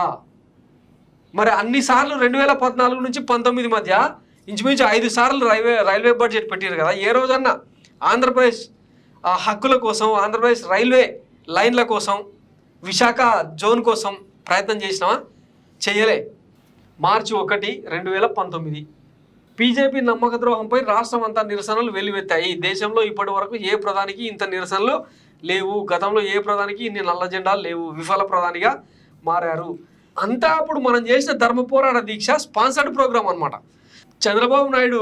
మరి అన్నిసార్లు 2014 నుంచి 19 మధ్య ఇంచుమించు 5 సార్లు రైల్వే బడ్జెట్ పెట్టారు కదా. ఏ రోజన్నా ఆంధ్రప్రదేశ్ హక్కుల కోసం, ఆంధ్రప్రదేశ్ రైల్వే లైన్ల కోసం, విశాఖ జోన్ కోసం ప్రయత్నం చేసినావా? చేయలే. మార్చి 1, 2019. బీజేపీ నమ్మక ద్రోహంపై రాష్ట్రం అంతా నిరసనలు వెల్లువెత్తాయి. దేశంలో ఇప్పటి వరకు ఏ ప్రధానికి ఇంత నిరసనలు లేవు. గతంలో ఏ ప్రధానికి ఇన్ని నల్ల జెండాలు లేవు. విఫల ప్రధానిగా మారారు. అంతా అప్పుడు మనం చేసిన ధర్మ పోరాట దీక్ష స్పాన్సర్డ్ ప్రోగ్రామ్ అనమాట. చంద్రబాబు నాయుడు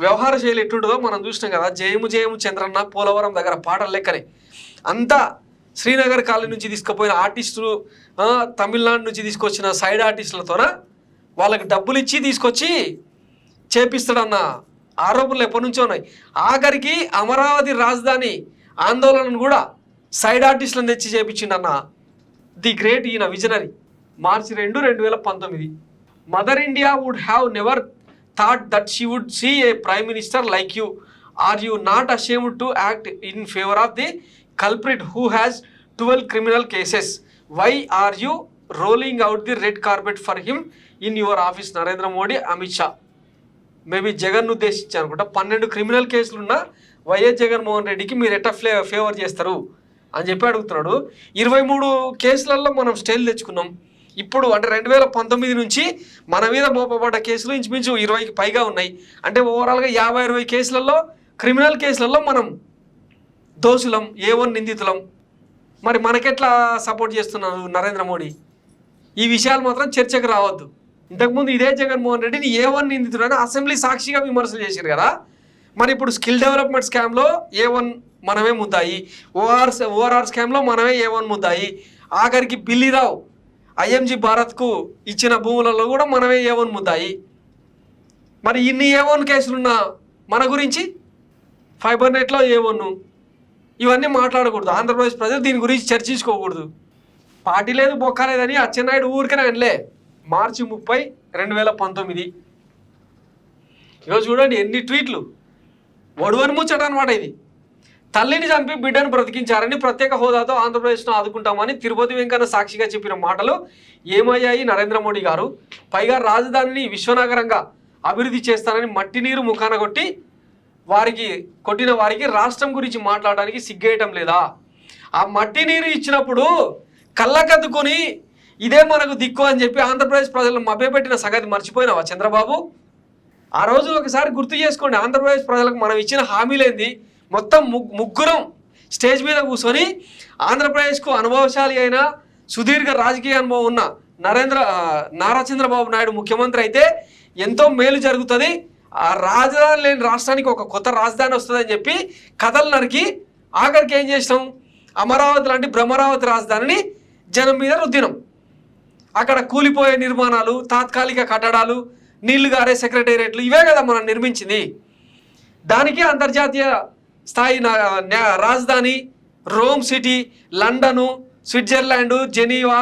వ్యవహార శైలి ఎట్టుంటుందో మనం చూసినాం కదా. జయము జయము చంద్రన్న, పోలవరం దగ్గర పాటల లెక్కనే. అంతా శ్రీనగర్ కాలనీ నుంచి తీసుకుపోయిన ఆర్టిస్టులు, తమిళనాడు నుంచి తీసుకొచ్చిన సైడ్ ఆర్టిస్టులతోన వాళ్ళకి డబ్బులు ఇచ్చి తీసుకొచ్చి చేపిస్తాడన్న ఆరోపణలు ఎప్పటి నుంచో ఉన్నాయి. ఆఖరికి అమరావతి రాజధాని ఆందోళనను కూడా సైడ్ ఆర్టిస్టులను తెచ్చి చేపించిండన్న ది గ్రేట్ ఈయన విజనరీ. మార్చి 2, 2019. Mother India would have never thought that she would see a prime minister like you. Are you not ashamed to act in favour of the culprit who has 12 criminal cases? Why are you rolling out the red carpet for him in your office? Narendra Modi, Amit Shah. Maybe Jagan ఉద్దేశించి అనుకుంటా. 12 criminal కేసులున్న YS Jaganmohan రెడ్డికి మీరు ఎట్లా favour చేస్తారు అని చెప్పి అడుగుతున్నాడు. 23 కేసులలో మనం స్టేలు తెచ్చుకున్నాం. ఇప్పుడు అంటే 2019 నుంచి మన మీద మోపబడ్డ కేసులు ఇంచుమించు 20కి పైగా ఉన్నాయి. అంటే ఓవరాల్గా 50-60 కేసులలో, క్రిమినల్ కేసులలో మనం దోషులం, A1 నిందితులం. మరి మనకెట్లా సపోర్ట్ చేస్తున్నారు నరేంద్ర మోడీ? ఈ విషయాలు మాత్రం చర్చకు రావద్దు. ఇంతకుముందు ఇదే జగన్మోహన్ రెడ్డిని A1 నిందితుడని అసెంబ్లీ సాక్షిగా విమర్శలు చేశారు కదా. మరి ఇప్పుడు స్కిల్ డెవలప్మెంట్ స్కామ్లో A1 మనమే ముద్దాయి, ఓఆర్ఆర్ స్కామ్లో మనమే A1 ముద్దాయి, ఆఖరికి బిల్లిరావు IMG భారత్కు ఇచ్చిన భూములలో కూడా మనమే A1 ముద్దాయి. మరి ఇన్ని A1 కేసులున్న మన గురించి ఫైబర్ నెట్లో A1, ఇవన్నీ మాట్లాడకూడదు. ఆంధ్రప్రదేశ్ ప్రజలు దీని గురించి చర్చించుకోకూడదు. పార్టీ లేదు, బొక్క లేదని అచ్చెన్నాయుడు ఊరికనే అనలే. మార్చి 30, 2019. ఈరోజు చూడండి ఎన్ని ట్వీట్లు. వడువని ముచ్చట అనమాట ఇది. తల్లిని చంపి బిడ్డను బ్రతికించారని, ప్రత్యేక హోదాతో ఆంధ్రప్రదేశ్ను ఆదుకుంటామని తిరుపతి వెంకన్న సాక్షిగా చెప్పిన మాటలు ఏమయ్యాయి నరేంద్ర మోడీ గారు? పైగా రాజధానిని విశ్వనగరంగా అభివృద్ధి చేస్తానని మట్టి నీరు ముఖాన కొట్టిన వారికి రాష్ట్రం గురించి మాట్లాడడానికి సిగ్గేయటం లేదా? ఆ మట్టి నీరు ఇచ్చినప్పుడు కళ్ళకద్దుకొని ఇదే మనకు దిక్కు అని చెప్పి ఆంధ్రప్రదేశ్ ప్రజలను మభ్యపెట్టిన సంగతి మర్చిపోయినావా చంద్రబాబు? ఆ రోజు ఒకసారి గుర్తు చేసుకోండి. ఆంధ్రప్రదేశ్ ప్రజలకు మనం ఇచ్చిన హామీలేంది? మొత్తం ముగ్గురం స్టేజ్ మీద కూర్చొని ఆంధ్రప్రదేశ్కు అనుభవశాలి అయిన సుదీర్ఘ రాజకీయ అనుభవం ఉన్న నారా చంద్రబాబు నాయుడు ముఖ్యమంత్రి అయితే ఎంతో మేలు జరుగుతుంది, ఆ రాజధాని లేని రాష్ట్రానికి ఒక కొత్త రాజధాని వస్తుందని చెప్పి కథలు నరికి ఆఖరికి ఏం చేసినాం? అమరావతి లాంటి బ్రహ్మరావతి రాజధానిని జనం మీద రుద్దినం. అక్కడ కూలిపోయే నిర్మాణాలు, తాత్కాలిక కట్టడాలు, నీళ్లు గారే సెక్రటేరియట్లు, ఇవే కదా మనం నిర్మించింది. దానికి అంతర్జాతీయ స్థాయి రాజధాని, Rome city, London, Switzerland, Geneva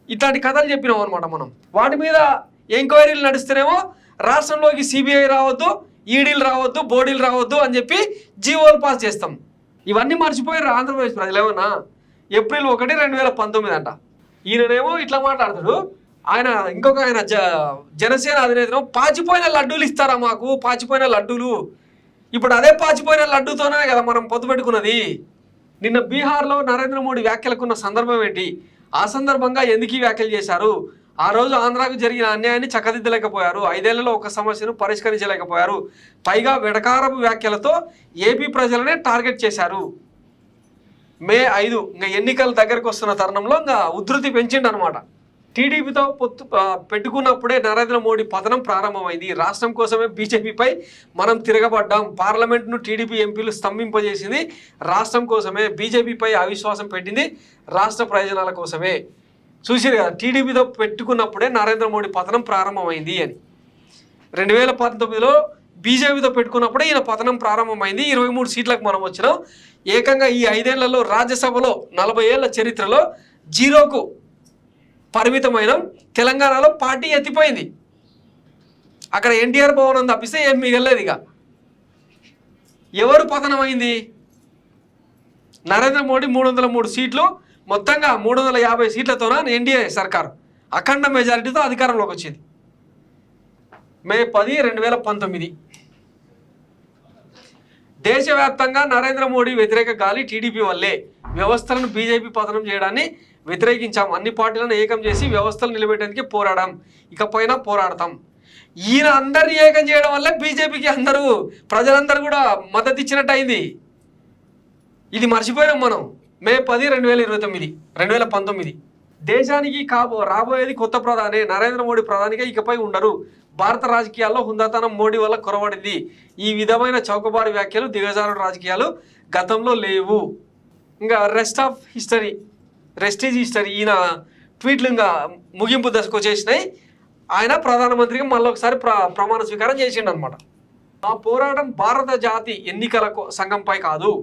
ఇట్లాంటి కథలు చెప్పినాం అనమాట మనం. వాటి మీద ఎంక్వైరీలు నడుస్తేనేమో రాష్ట్రంలోకి CBI రావద్దు, ఈడీలు రావద్దు, బోడీలు రావద్దు అని చెప్పి జీవోలు పాస్ చేస్తాం. ఇవన్నీ మర్చిపోయారు ఆంధ్రప్రదేశ్ ప్రజలు. ఏమన్నా ఏప్రిల్ 1, 2019 అంట. ఈయననేమో ఇట్లా మాట్లాడతాడు. ఇంకొక ఆయన జనసేన అధినేత పాచిపోయిన లడ్డూలు ఇస్తారా మాకు, పాచిపోయిన లడ్డూలు. ఇప్పుడు అదే పాచిపోయిన లడ్డూతోనే కదా మనం పొత్తు పెట్టుకున్నది. నిన్న బీహార్లో నరేంద్ర మోడీ వ్యాఖ్యలకున్న సందర్భం ఏంటి, ఆ సందర్భంగా ఎందుకు ఈ వ్యాఖ్యలు చేశారు, ఆ రోజు ఆంధ్రాకు జరిగిన అన్యాయాన్ని చక్కదిద్దలేకపోయారు, 5 ఏళ్లలో ఒక సమస్యను పరిష్కరించలేకపోయారు, పైగా వెటకారపు వ్యాఖ్యలతో ఏపీ ప్రజలనే టార్గెట్ చేశారు. మే 5 ఇంకా ఎన్నికల దగ్గరకు వస్తున్న తరుణంలో ఇంకా ఉధృతి పెంచిండు అనమాట. టీడీపీతో పొత్తు పెట్టుకున్నప్పుడే నరేంద్ర మోడీ పతనం ప్రారంభమైంది. రాష్ట్రం కోసమే బీజేపీపై మనం తిరగబడ్డాం. పార్లమెంట్ను టీడీపీ ఎంపీలు స్తంభింపజేసింది రాష్ట్రం కోసమే. బీజేపీపై అవిశ్వాసం పెట్టింది రాష్ట్ర ప్రయోజనాల కోసమే. చూసారు కదా, టీడీపీతో పెట్టుకున్నప్పుడే నరేంద్ర మోడీ పతనం ప్రారంభమైంది అని. 2019లో బీజేపీతో పెట్టుకున్నప్పుడే ఈయన పతనం ప్రారంభమైంది. 23 సీట్లకు మనం వచ్చినాం. ఏకంగా ఈ 5 ఏళ్లలో రాజ్యసభలో 40 ఏళ్ల చరిత్రలో 0కు పరిమితమైన తెలంగాణలో పార్టీ ఎత్తిపోయింది. అక్కడ ఎన్టీఆర్ భవనం తప్పిస్తే ఏం మిగలేదు. ఇక ఎవరు పతనమైంది? నరేంద్ర మోడీ 303 సీట్లు, మొత్తంగా 350 సీట్లతోన ఎన్డీఏ సర్కారు అఖండ మెజారిటీతో అధికారంలోకి వచ్చింది. మే 10, 2019. దేశవ్యాప్తంగా నరేంద్ర మోడీ వ్యతిరేక గాలి టీడీపీ వల్లే. వ్యవస్థలను బీజేపీ పతనం చేయడాన్ని వ్యతిరేకించాం. అన్ని పార్టీలను ఏకం చేసి వ్యవస్థలు నిలబెట్టేందుకే పోరాడాం, ఇకపైన పోరాడతాం. ఈయన అందరినీ ఏకం చేయడం వల్ల బీజేపీకి ప్రజలందరూ కూడా మద్దతు ఇచ్చినట్టు అయింది. ఇది మర్చిపోయినాం మనం. మే 10, 2019. దేశానికి రాబోయేది కొత్త ప్రధాని. నరేంద్ర మోడీ ప్రధానిగా ఇకపై ఉండరు. భారత రాజకీయాల్లో హుందాతనం మోడీ వల్ల కొరవడింది. ఈ విధమైన చౌకబారు వ్యాఖ్యలు, దిగజారుడు రాజకీయాలు గతంలో లేవు. ఇంకా రెస్ట్ ఈజ్ హిస్టరీ. ఈయన ట్వీట్లు ఇంకా ముగింపు దశకు వచ్చేసినాయి. ఆయన ప్రధానమంత్రిగా మళ్ళీ ఒకసారి ప్రమాణ స్వీకారం చేసిండు అనమాట. మా పోరాటం భారత జాతి ఎన్నికల సంఘంపై కాదు.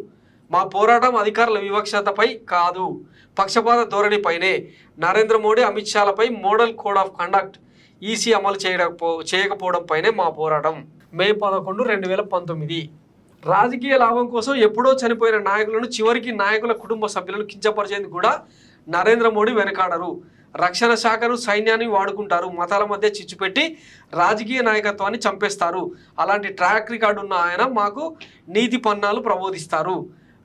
మా పోరాటం అధికారుల వివక్షతపై కాదు, పక్షపాత ధోరణిపైనే. నరేంద్ర మోడీ, అమిత్ షాలపై model code of conduct EC అమలు చేయకపోవడంపైనే మా పోరాటం. మే 11, 2019. రాజకీయ లాభం కోసం ఎప్పుడో చనిపోయిన నాయకులను, చివరికి నాయకుల కుటుంబ సభ్యులను కించపరిచేందుకు కూడా నరేంద్ర మోడీ వెనకాడరు. రక్షణ శాఖను, సైన్యాన్ని వాడుకుంటారు. మతాల మధ్య చిచ్చు పెట్టి రాజకీయ నాయకత్వాన్ని చంపేస్తారు. అలాంటి ట్రాక్ రికార్డు ఉన్న ఆయన మాకు నీతి పన్నాలు ప్రబోధిస్తారు.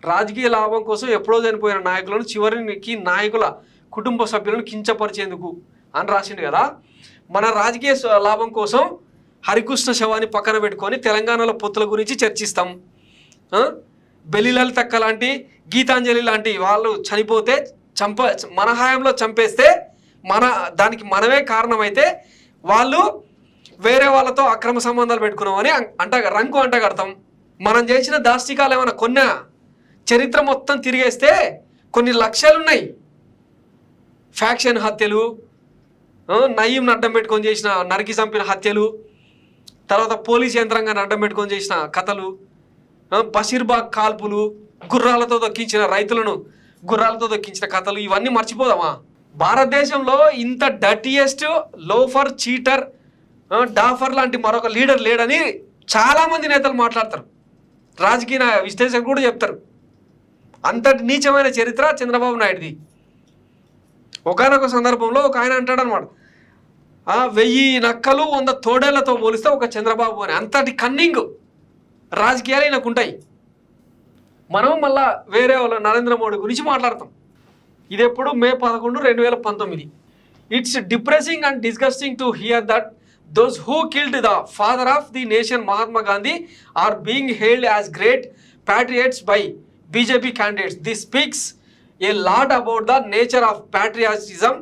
రాజకీయ లాభం కోసం ఎప్పుడో చనిపోయిన నాయకులను, చివరికి నాయకుల కుటుంబ సభ్యులను కించపరిచేందుకు అని రాసిండు కదా. మన రాజకీయ లాభం కోసం హరికృష్ణ శవాన్ని పక్కన పెట్టుకొని తెలంగాణలో పొత్తుల గురించి చర్చిస్తాం. బెల్లిలలితక్క లాంటి, గీతాంజలి లాంటి వాళ్ళు చనిపోతే మన హయాంలో చంపేస్తే దానికి మనమే కారణమైతే వాళ్ళు వేరే వాళ్ళతో అక్రమ సంబంధాలు పెట్టుకున్నామని రంకు అంటగడతాం. మనం చేసిన దాష్టికాలు ఏమైనా కొన్న చరిత్ర మొత్తం తిరిగేస్తే కొన్ని లక్షలున్నాయి. ఫ్యాక్షన్ హత్యలు, నయీంని అడ్డం పెట్టుకొని చేసిన నరికి చంపిన హత్యలు, తర్వాత పోలీస్ యంత్రాంగాన్ని అడ్డం పెట్టుకొని చేసిన కథలు, బషీర్బాగ్ కాల్పులు, గుర్రాలతో దొక్కించిన రైతులను గుర్రాలతో దొక్కించిన కథలు, ఇవన్నీ మర్చిపోదామా? భారతదేశంలో ఇంత డర్టీయెస్ట్ లోఫర్, చీటర్, డాఫర్ లాంటి మరొక లీడర్ లేడని చాలామంది నేతలు మాట్లాడతారు. రాజకీయ విశ్లేషకులు కూడా చెప్తారు. అంతటి నీచమైన చరిత్ర చంద్రబాబు నాయుడుది. ఒకనొక సందర్భంలో ఒక ఆయన అంటాడనమాట, 1000 నక్కలు 100 తోడేళ్లతో పోలిస్తే ఒక చంద్రబాబు అని. అంతటి కన్నింగ్ రాజకీయాలు ఈయనకు ఉంటాయి. మనం మళ్ళా వేరే వాళ్ళ నరేంద్ర మోడీ గురించి మాట్లాడతాం. ఇది ఎప్పుడు మే 11, 2019. It's depressing and disgusting to hear that those who killed the father of the nation Mahatma Gandhi are being hailed as great patriots by BJP candidates. This speaks a lot about the nature of patriotism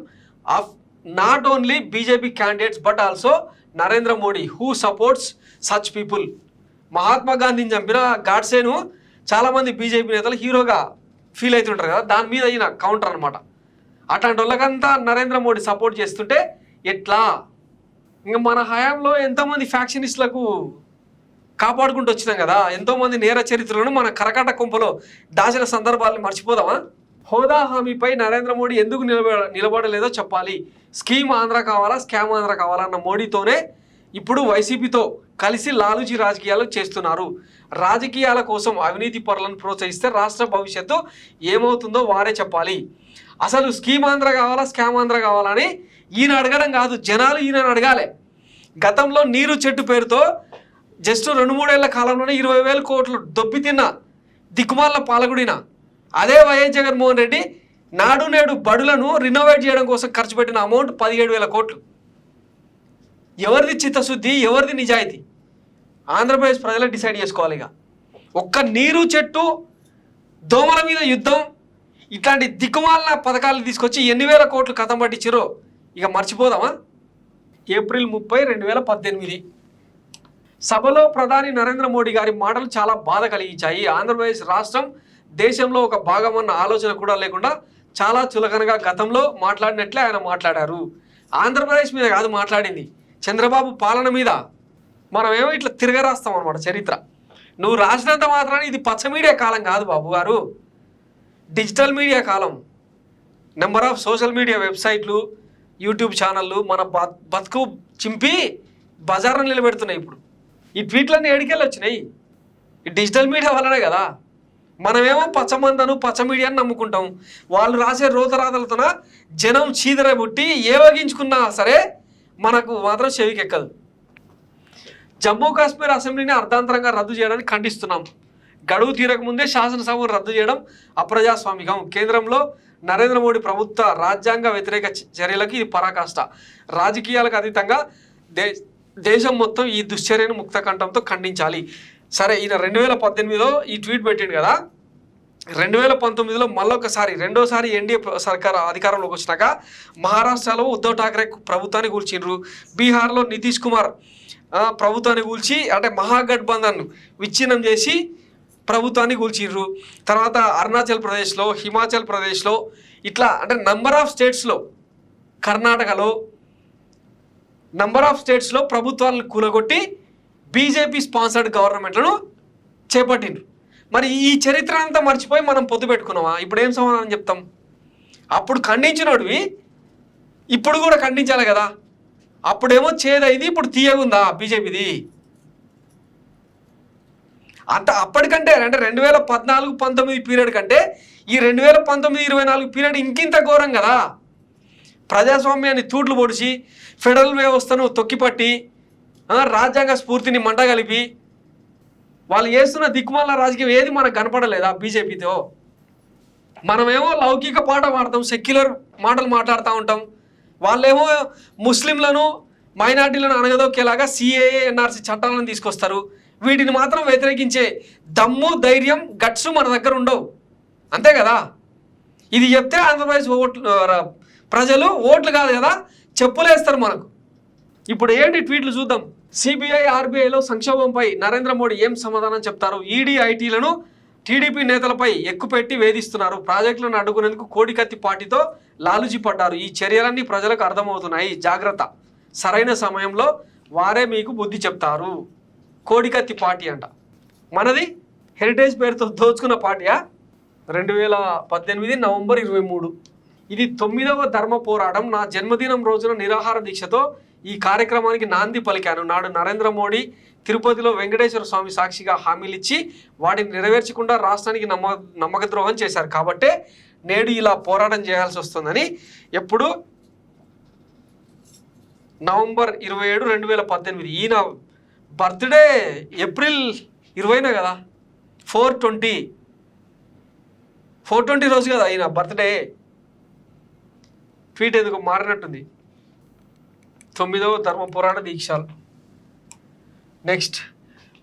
of not only BJP candidates but also Narendra Modi, who supports such people. Mahatma గాంధీని చంపిన గాడ్సేను చాలామంది BJP నేతలు హీరోగా feel అవుతుంటారు కదా, దాని మీద అయిన కౌంటర్ అనమాట. అట్లాంటి వాళ్ళకంతా నరేంద్ర మోడీ సపోర్ట్ చేస్తుంటే ఎట్లా? ఇంకా మన హయాంలో ఎంతోమంది ఫ్యాక్షనిస్టులకు కాపాడుకుంటూ వచ్చినాం కదా, ఎంతోమంది నేర చరిత్రలను మన కరకట కుంపలో దాచిన సందర్భాలను మర్చిపోదామా? హోదా హామీపై నరేంద్ర మోడీ ఎందుకు నిలబడలేదో చెప్పాలి. స్కీమ్ ఆంధ్ర కావాలా, స్కామ్ ఆంధ్ర కావాలా అన్న మోడీతోనే ఇప్పుడు వైసీపీతో కలిసి లాలూజీ రాజకీయాలు చేస్తున్నారు. రాజకీయాల కోసం అవినీతి పరులను ప్రోత్సహిస్తే రాష్ట్ర భవిష్యత్తు ఏమవుతుందో వారే చెప్పాలి. అసలు స్కీమ్ ఆంధ్ర కావాలా, స్కామ్ ఆంధ్ర కావాలని ఈయన అడగడం కాదు, జనాలు ఈయన అడగాలి. గతంలో నీరు చెట్టు పేరుతో జస్ట్ 2-3 ఏళ్ల కాలంలోనే 20,000 కోట్లు దొబ్బి తిన్న దిక్కుమాల పాలకుడిన అదే వైఎస్ జగన్మోహన్ రెడ్డి నాడు నేడు బడులను రినోవేట్ చేయడం కోసం ఖర్చు పెట్టిన అమౌంట్ 17,000 కోట్లు. ఎవరిది చిత్తశుద్ధి, ఎవరిది నిజాయితీ? ఆంధ్రప్రదేశ్ ప్రజలు డిసైడ్ చేసుకోవాలి. ఇక ఒక్క నీరు చెట్టు, దోమల మీద యుద్ధం, ఇట్లాంటి దిక్కుమాల పథకాలు తీసుకొచ్చి ఎన్ని వేల కోట్లు కథం పట్టించారో ఇక మర్చిపోదామా? ఏప్రిల్ 30, 2018 సభలో ప్రధాని నరేంద్ర మోడీ గారి మాటలు చాలా బాధ కలిగించాయి. ఆంధ్రప్రదేశ్ రాష్ట్రం దేశంలో ఒక భాగమన్న ఆలోచన కూడా లేకుండా చాలా చులకనగా గతంలో మాట్లాడినట్లే ఆయన మాట్లాడారు. ఆంధ్రప్రదేశ్ మీద కాదు మాట్లాడింది, చంద్రబాబు పాలన మీద. మనమేమో ఇట్లా తిరగరాస్తాం అనమాట చరిత్ర. నువ్వు రాసినంత మాత్రాన్ని ఇది పచ్చ మీడియా కాలం కాదు బాబు గారు, digital media column. Number of social media వెబ్సైట్లు, యూట్యూబ్ ఛానళ్ళు మన బతుకు చింపి బజార్ను నిలబెడుతున్నాయి. ఇప్పుడు ఈ ట్వీట్లన్నీ ఎడికెళ్ళి వచ్చినాయి, ఈ డిజిటల్ మీడియా వల్లనే కదా. మనమేమో పచ్చమందను పచ్చ మీడియాని నమ్ముకుంటాం, వాళ్ళు రాసే రోతరాతలతోన జనం చీదర పుట్టి ఏవగించుకున్నా సరే మనకు మాత్రం చెవికెక్కదు. జమ్మూ కాశ్మీర్ అసెంబ్లీని అర్ధాంతరంగా రద్దు చేయడానికి ఖండిస్తున్నాం. గడువు తీరకముందే శాసనసభను రద్దు చేయడం అప్రజాస్వామికం. కేంద్రంలో నరేంద్ర మోడీ ప్రభుత్వ రాజ్యాంగ వ్యతిరేక చర్యలకు ఇది పరాకాష్ట. రాజకీయాలకు అతీతంగా దేశం మొత్తం ఈ దుశ్చర్యను ముక్తకంఠంతో ఖండించాలి. సరే, ఈయన 2018లో ఈ ట్వీట్ పెట్టిండు కదా. 2019లో మళ్ళొకసారి రెండోసారి ఎన్డీఏ సర్కార్ అధికారంలోకి వచ్చినాక మహారాష్ట్రలో ఉద్ధవ్ ఠాక్రే ప్రభుత్వాన్ని కూల్చిండ్రు, బీహార్లో నితీష్ కుమార్ ప్రభుత్వాన్ని కూల్చి అంటే మహాగఠబంధన్ విచ్ఛిన్నం చేసి ప్రభుత్వాన్ని కూల్చిండ్రు. తర్వాత అరుణాచల్ ప్రదేశ్లో, హిమాచల్ ప్రదేశ్లో ఇట్లా అంటే నంబర్ ఆఫ్ స్టేట్స్లో, కర్ణాటకలో నంబర్ ఆఫ్ స్టేట్స్లో ప్రభుత్వాలను కూలగొట్టి బీజేపీ స్పాన్సర్డ్ గవర్నమెంట్లను చేపట్టిండ్రు. మరి ఈ చరిత్ర అంతా మర్చిపోయి మనం పొత్తు పెట్టుకున్నామా? ఇప్పుడు ఏం సమాధానం చెప్తాం? అప్పుడు ఖండించినోడివి ఇప్పుడు కూడా ఖండించాలి కదా. అప్పుడేమో చేదైంది, ఇప్పుడు తీయగుందా బీజేపీది? అంత అప్పటికంటే అంటే 2014-19 పీరియడ్ కంటే ఈ 2019-24 పీరియడ్ ఇంకింత ఘోరం కదా. ప్రజాస్వామ్యాన్ని తూట్లు పొడిచి ఫెడరల్ వ్యవస్థను తొక్కిపట్టి రాజ్యాంగ స్ఫూర్తిని మంటగలిపి వాళ్ళు చేస్తున్న దిక్కుమాల రాజకీయం ఏది మనకు కనపడలేదా బీజేపీతో? మనమేమో లౌకిక పాట పాడతాం, సెక్యులర్ మాటలు మాట్లాడుతూ ఉంటాం. వాళ్ళేమో ముస్లింలను మైనార్టీలను అనగదొక్కేలాగా సిఏఏ ఎన్ఆర్సీ చట్టాలను తీసుకొస్తారు. వీటిని మాత్రం వ్యతిరేకించే దమ్ము, ధైర్యం, గట్స్ మన దగ్గర ఉండవు. అంతే కదా. ఇది చెప్తే ఆంధ్రప్రదేశ్ ప్రజలు ఓట్లు కాదు కదా చెప్పులేస్తారు మనకు. ఇప్పుడు ఏంటి ట్వీట్లు చూద్దాం. సిబిఐ, ఆర్బీఐలో సంక్షోభంపై నరేంద్ర మోడీ ఏం సమాధానం చెప్తారు? ఈడీ, ఐటీలను టీడీపీ నేతలపై ఎక్కుపెట్టి వేధిస్తున్నారు. ప్రాజెక్టులను అడ్డుకునేందుకు కోడికత్తి పార్టీతో లాలుజీ పడ్డారు. ఈ చర్యలన్నీ ప్రజలకు అర్థమవుతున్నాయి, జాగ్రత్త. సరైన సమయంలో వారే మీకు బుద్ధి చెప్తారు. కోడికత్తి పార్టీ అంట. మనది హెరిటేజ్ పేరుతో దోచుకున్న పార్టీయా? 2018 నవంబర్ 23. ఇది 9వ ధర్మ పోరాటం. నా జన్మదినం రోజున నిరాహార దీక్షతో ఈ కార్యక్రమానికి నాంది పలికాను. నాడు నరేంద్ర మోడీ తిరుపతిలో వెంకటేశ్వర స్వామి సాక్షిగా హామీలు ఇచ్చి వాటిని నెరవేర్చకుండా రాష్ట్రానికి నమ్మకద్రోహం చేశారు. కాబట్టే నేడు ఇలా పోరాటం చేయాల్సి వస్తుందని ఎప్పుడు నవంబర్ 27, 2018. ఈయన బర్త్డే ఏప్రిల్ 20 కదా, 4/20 రోజు కదా ఈయన బర్త్డే. ట్వీట్ ఎందుకు మారినట్టుంది. 9వ ధర్మ పోరాట దీక్షలు. నెక్స్ట్,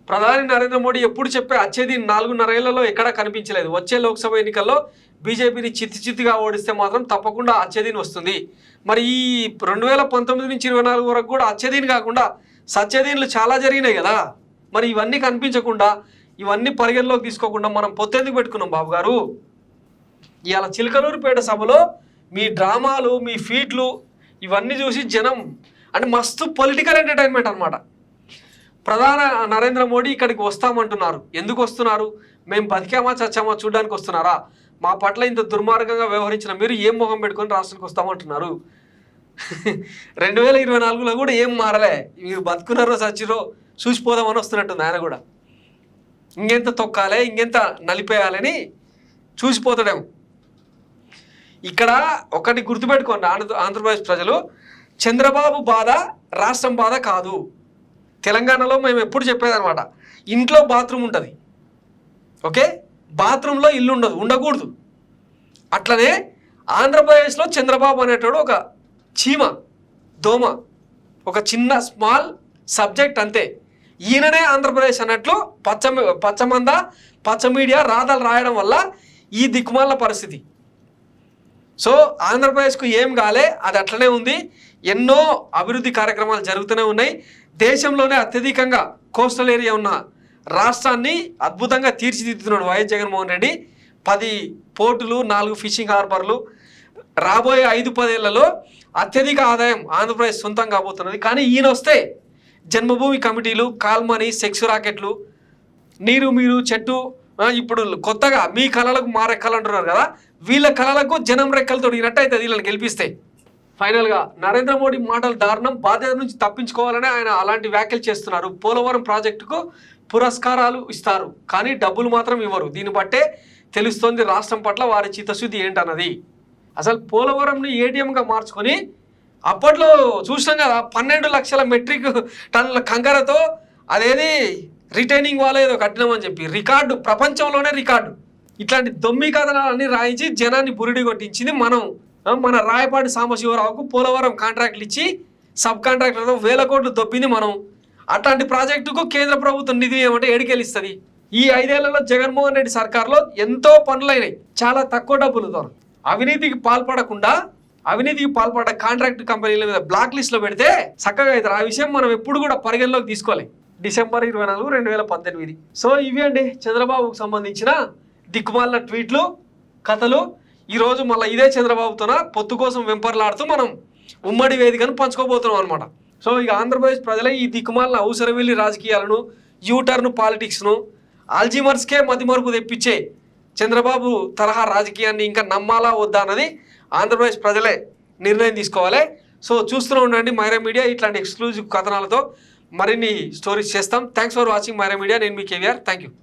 ప్రధాని నరేంద్ర మోడీ ఎప్పుడు చెప్పే అచ్చేది 4.5 ఏళ్లలో ఎక్కడా కనిపించలేదు. వచ్చే లోక్సభ ఎన్నికల్లో బీజేపీని చిత్తుగా ఓడిస్తే మాత్రం తప్పకుండా అచ్చేదిని వస్తుంది. మరి ఈ 2019 నుంచి 24 వరకు కూడా అచ్చేదిని కాకుండా సత్యదీన్లు చాలా జరిగినాయి కదా. మరి ఇవన్నీ కనిపించకుండా, ఇవన్నీ పరిగణలోకి తీసుకోకుండా మనం పొత్తెందుకు పెట్టుకున్నాం బాబు గారు? ఇవాళ చిలకలూరుపేట సభలో మీ డ్రామాలు, మీ ఫీట్లు ఇవన్నీ చూసి జనం అంటే మస్తు పొలిటికల్ ఎంటర్టైన్మెంట్ అనమాట. ప్రధాన నరేంద్ర మోడీ ఇక్కడికి వస్తామంటున్నారు. ఎందుకు వస్తున్నారు? మేము బతికామా చచ్చామా చూడడానికి వస్తున్నారా? మా పట్ల ఇంత దుర్మార్గంగా వ్యవహరించిన మీరు ఏం మొహం పెట్టుకొని రాష్ట్రానికి వస్తామంటున్నారు? 2024లో కూడా ఏం మారలే, మీరు బతుకున్నారో సచ్చిరో చూసిపోదామని వస్తున్నట్టుంది ఆయన కూడా. ఇంకెంత తొక్కాలి, ఇంకెంత నలిపేయాలని చూసిపోతాడేమో. ఇక్కడ ఒకటి గుర్తుపెట్టుకోండి ఆంధ్రప్రదేశ్ ప్రజలు, చంద్రబాబు బాధ రాష్ట్రం బాధ కాదు. తెలంగాణలో మేము ఎప్పుడు చెప్పేదన్నమాట, ఇంట్లో బాత్రూమ్ ఉంటుంది, ఓకే, బాత్రూంలో ఇల్లు ఉండకూడదు. అట్లనే ఆంధ్రప్రదేశ్లో చంద్రబాబు అనేటోడు ఒక చీమ, దోమ, ఒక చిన్న స్మాల్ సబ్జెక్ట్ అంతే. ఈయననే ఆంధ్రప్రదేశ్ అన్నట్లు పచ్చమంద పచ్చ మీడియా రాతలు రాయడం వల్ల ఈ దిక్కుమాల పరిస్థితి. సో ఆంధ్రప్రదేశ్కు ఏం కాలే, అది అట్లనే ఉంది. ఎన్నో అభివృద్ధి కార్యక్రమాలు జరుగుతూనే ఉన్నాయి. దేశంలోనే అత్యధికంగా కోస్టల్ ఏరియా ఉన్న రాష్ట్రాన్ని అద్భుతంగా తీర్చిదిద్దుతున్నాడు వైఎస్ జగన్మోహన్ రెడ్డి. 10 పోర్టులు, 4 ఫిషింగ్ హార్బర్లు, రాబోయే 5-10 ఏళ్లలో అత్యధిక ఆదాయం ఆంధ్రప్రదేశ్ సొంతం కాబోతున్నది. కానీ ఈయన వస్తే జన్మభూమి కమిటీలు, కాల్మనీ, సెక్స్ రాకెట్లు, నీరు మీరు చెట్టు, ఇప్పుడు కొత్తగా మీ కళలకు మా రెక్కలు అంటున్నారు కదా, వీళ్ళ కళలకు జనం రెక్కలు తొడిగినట్టు అయితే వీళ్ళని గెలిపిస్తే. ఫైనల్గా నరేంద్ర మోడీ మాటలు దారుణం, బాధ్యత నుంచి తప్పించుకోవాలని ఆయన అలాంటి వ్యాఖ్యలు చేస్తున్నారు. పోలవరం ప్రాజెక్టుకు పురస్కారాలు ఇస్తారు కానీ డబ్బులు మాత్రం ఇవ్వరు. దీన్ని బట్టే తెలుస్తోంది రాష్ట్రం పట్ల వారి చిత్తశుద్ధి ఏంటన్నది. అసలు పోలవరంని ఏటీఎంగా మార్చుకొని అప్పట్లో చూసినాం కదా, 12 లక్షల మెట్రిక్ టన్నుల కంకరతో అదేది రిటైనింగ్ వాల్ ఏదో కట్టినామని చెప్పి రికార్డు, ప్రపంచంలోనే రికార్డు. ఇట్లాంటి దొమ్మి కథనాలన్నీ రాయించి జనాన్ని బురిడి కొట్టించింది మనం. మన రాయపాటి సాంబశివరావుకు పోలవరం కాంట్రాక్ట్లు ఇచ్చి సబ్ కాంట్రాక్టర్తో 1000 కోట్లు దొబ్బింది మనం. అట్లాంటి ప్రాజెక్టుకు కేంద్ర ప్రభుత్వం నిధి ఏమంటే ఎడికెళ్ళిస్తుంది. ఈ 5 ఏళ్లలో జగన్మోహన్ రెడ్డి సర్కార్లో ఎంతో పనులైనాయి, చాలా తక్కువ డబ్బులతో. అవినీతికి పాల్పడ్డ కాంట్రాక్ట్ కంపెనీల మీద బ్లాక్ లిస్ట్లో పెడితే చక్కగా అవుతారు. ఆ విషయం మనం ఎప్పుడు కూడా పరిగణలోకి తీసుకోవాలి. డిసెంబర్ 24, 2018. సో ఇవి అండి చంద్రబాబుకు సంబంధించిన దిక్కుమాలిన ట్వీట్లు, కథలు. ఈరోజు మళ్ళీ ఇదే చంద్రబాబుతోన పొత్తు కోసం వెంపర్లాడుతూ మనం ఉమ్మడి వేదికను పంచుకోబోతున్నాం అనమాట. సో ఇక ఆంధ్రప్రదేశ్ ప్రజలే ఈ దిక్కుమాలిన అవసరమిల్లి రాజకీయాలను, యూటర్న్ పాలిటిక్స్ను, ఆల్జీమర్స్కే మతిమరుపు తెప్పించే చంద్రబాబు తరహా రాజకీయాన్ని ఇంకా నమ్మాలా వద్దా అన్నది ఆంధ్రప్రదేశ్ ప్రజలే నిర్ణయం తీసుకోవాలి. సో చూస్తూనే ఉండండి మైరా మీడియా. ఇట్లాంటి ఎక్స్క్లూజివ్ కథనాలతో మరిన్ని స్టోరీస్ చేస్తాం. Thanks for watching Myra media. నేను మీ కేవీఆర్. Thank you.